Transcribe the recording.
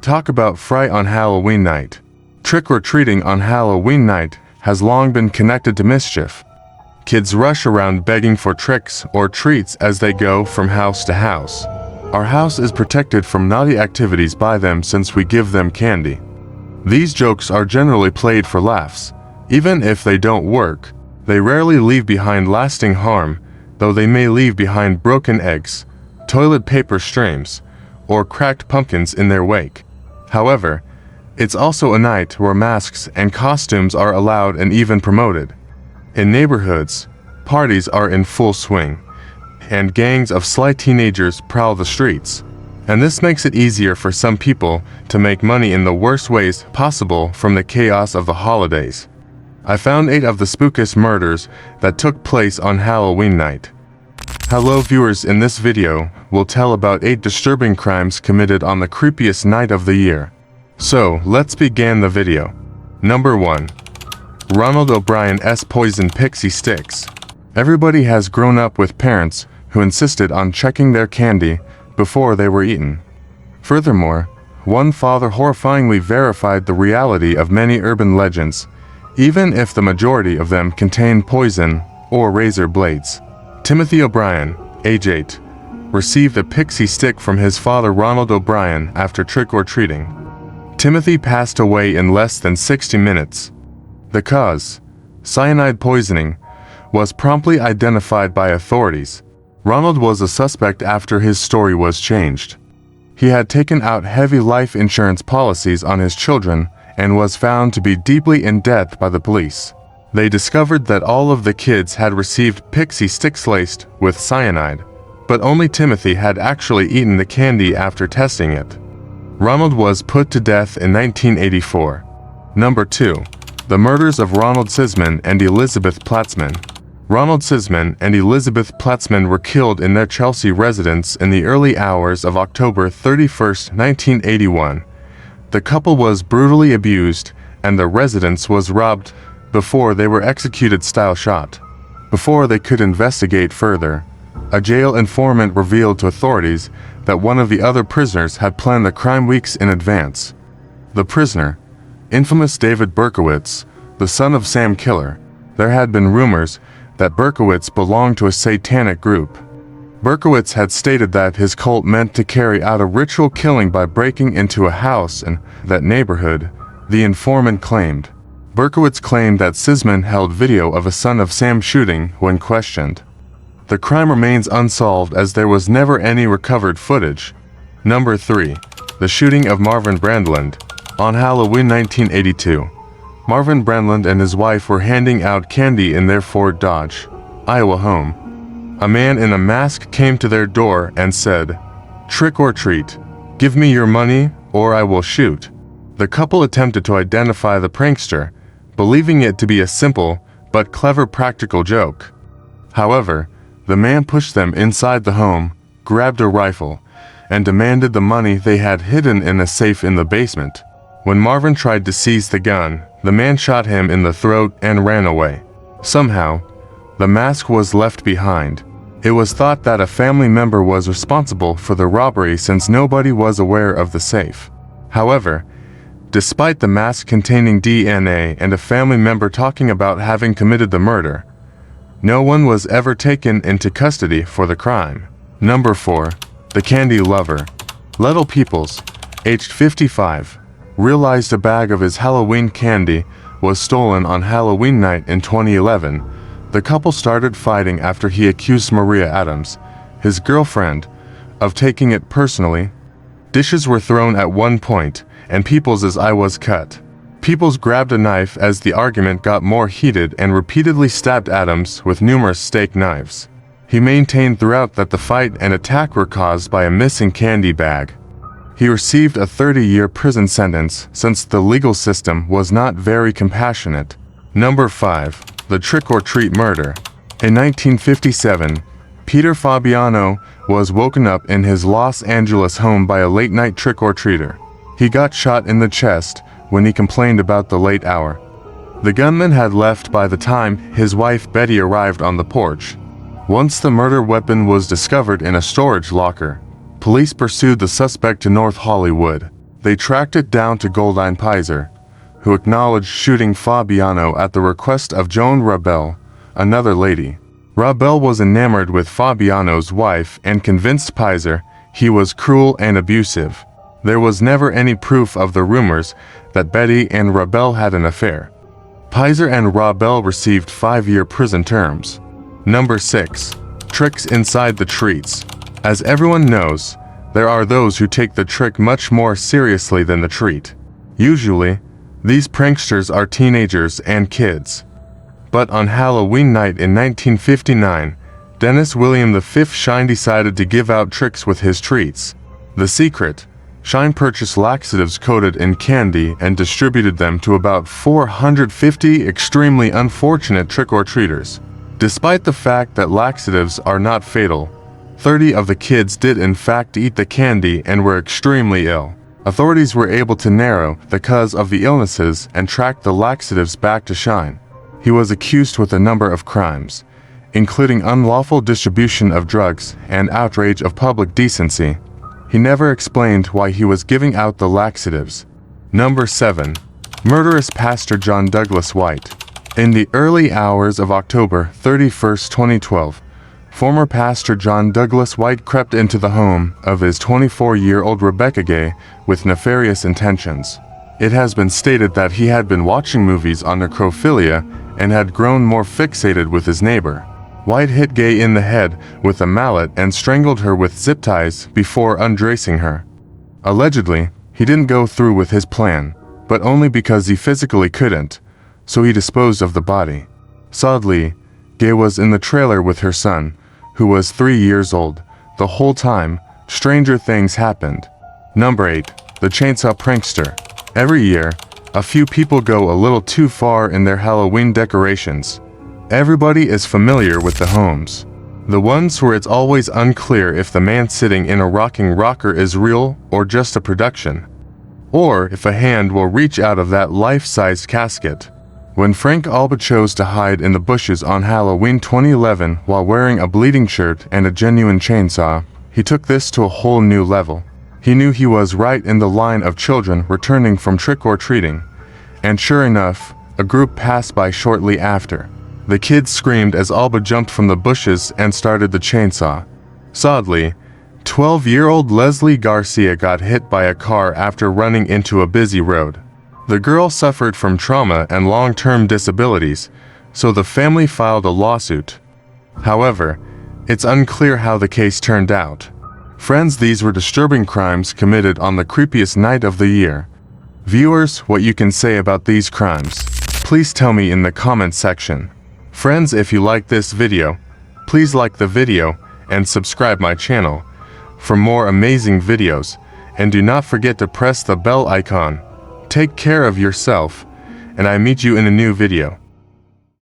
Talk about fright on Halloween night. Trick-or-treating on Halloween night has long been connected to mischief. Kids rush around begging for tricks or treats as they go from house to house. Our house is protected from naughty activities by them since we give them candy. These jokes are generally played for laughs. Even if they don't work, they rarely leave behind lasting harm, though they may leave behind broken eggs, toilet paper streams, or cracked pumpkins in their wake. However, it's also a night where masks and costumes are allowed and even promoted. In neighborhoods, parties are in full swing, and gangs of sly teenagers prowl the streets. And this makes it easier for some people to make money in the worst ways possible from the chaos of the holidays. I found 8 of the spookiest murders that took place on Halloween night. Hello viewers, in this video, we'll tell about 8 disturbing crimes committed on the creepiest night of the year. So, let's begin the video. Number 1. Ronald O'Brien's poisoned pixie sticks. Everybody has grown up with parents who insisted on checking their candy before they were eaten. Furthermore, one father horrifyingly verified the reality of many urban legends, even if the majority of them contain poison or razor blades. Timothy O'Brien, age 8, received a pixie stick from his father Ronald O'Brien after trick-or-treating. Timothy passed away in less than 60 minutes. The cause, cyanide poisoning, was promptly identified by authorities. Ronald was a suspect after his story was changed. He had taken out heavy life insurance policies on his children and was found to be deeply in debt by the police. They discovered that all of the kids had received pixie sticks laced with cyanide, but only Timothy had actually eaten the candy after testing it. Ronald was put to death in 1984. Number 2. The murders of Ronald Sisman and Elizabeth Platzman. Ronald Sisman and Elizabeth Platzman were killed in their Chelsea residence in the early hours of October 31, 1981. The couple was brutally abused, and the residence was robbed before they were executed style shot. Before they could investigate further, a jail informant revealed to authorities that one of the other prisoners had planned the crime weeks in advance. The prisoner, infamous David Berkowitz, the son of Sam Killer. There had been rumors that Berkowitz belonged to a satanic group. Berkowitz had stated that his cult meant to carry out a ritual killing by breaking into a house in that neighborhood, the informant claimed. Berkowitz claimed that Sisman held video of a son of Sam shooting when questioned. The crime remains unsolved as there was never any recovered footage. Number 3. The shooting of Marvin Brandland. On Halloween 1982, Marvin Brandland and his wife were handing out candy in their Fort Dodge, Iowa home. A man in a mask came to their door and said, "Trick or treat. Give me your money or I will shoot." The couple attempted to identify the prankster, believing it to be a simple but clever practical joke. However, the man pushed them inside the home, grabbed a rifle, and demanded the money they had hidden in a safe in the basement. When Marvin tried to seize the gun, the man shot him in the throat and ran away. Somehow, the mask was left behind. It was thought that a family member was responsible for the robbery since nobody was aware of the safe. However, despite the mask containing DNA and a family member talking about having committed the murder, no one was ever taken into custody for the crime. Number 4. The candy lover. Little Peoples, aged 55, realized a bag of his Halloween candy was stolen on Halloween night in 2011. The couple started fighting after he accused Maria Adams, his girlfriend, of taking it personally. Dishes were thrown at one point, and Peoples' eye was cut. Peoples grabbed a knife as the argument got more heated and repeatedly stabbed Adams with numerous steak knives. He maintained throughout that the fight and attack were caused by a missing candy bag. He received a 30-year prison sentence since the legal system was not very compassionate. Number 5. The trick-or-treat murder. In 1957, Peter Fabiano was woken up in his Los Angeles home by a late-night trick-or-treater. He got shot in the chest when he complained about the late hour. The gunman had left by the time his wife Betty arrived on the porch. Once the murder weapon was discovered in a storage locker, police pursued the suspect to North Hollywood. They tracked it down to Goldine Pizer, who acknowledged shooting Fabiano at the request of Joan Rabel, another lady. Rabel was enamored with Fabiano's wife and convinced Pizer he was cruel and abusive. There was never any proof of the rumors that Betty and Rabel had an affair. Pizer and Rabel received 5-year prison terms. Number 6. Tricks inside the treats. As everyone knows, there are those who take the trick much more seriously than the treat. Usually, these pranksters are teenagers and kids. But on Halloween night in 1959, Dennis William V. Shine decided to give out tricks with his treats. The secret: Shine purchased laxatives coated in candy and distributed them to about 450 extremely unfortunate trick-or-treaters. Despite the fact that laxatives are not fatal, 30 of the kids did in fact eat the candy and were extremely ill. Authorities were able to narrow the cause of the illnesses and track the laxatives back to Shine. He was accused with a number of crimes, including unlawful distribution of drugs and outrage of public decency. He never explained why he was giving out the laxatives. Number 7. Murderous Pastor John Douglas White. In the early hours of October 31, 2012, former Pastor John Douglas White crept into the home of his 24-year-old Rebecca Gay with nefarious intentions. It has been stated that he had been watching movies on necrophilia and had grown more fixated with his neighbor. White hit Gay in the head with a mallet and strangled her with zip ties before undressing her. Allegedly, he didn't go through with his plan, but only because he physically couldn't, so he disposed of the body. Sadly, Gay was in the trailer with her son, who was 3 years old. The whole time, stranger things happened. Number 8. The Chainsaw Prankster. Every year, a few people go a little too far in their Halloween decorations. Everybody is familiar with the homes. The ones where it's always unclear if the man sitting in a rocking rocker is real or just a production, or if a hand will reach out of that life-sized casket. When Frank Alba chose to hide in the bushes on Halloween 2011 while wearing a bleeding shirt and a genuine chainsaw, he took this to a whole new level. He knew he was right in the line of children returning from trick-or-treating, and sure enough, a group passed by shortly after. The kids screamed as Alba jumped from the bushes and started the chainsaw. Sadly, 12-year-old Leslie Garcia got hit by a car after running into a busy road. The girl suffered from trauma and long-term disabilities, so the family filed a lawsuit. However, it's unclear how the case turned out. Friends, these were disturbing crimes committed on the creepiest night of the year. Viewers, what you can say about these crimes? Please tell me in the comment section. Friends, if you like this video, please like the video and subscribe my channel for more amazing videos, and do not forget to press the bell icon. Take care of yourself, and I meet you in a new video.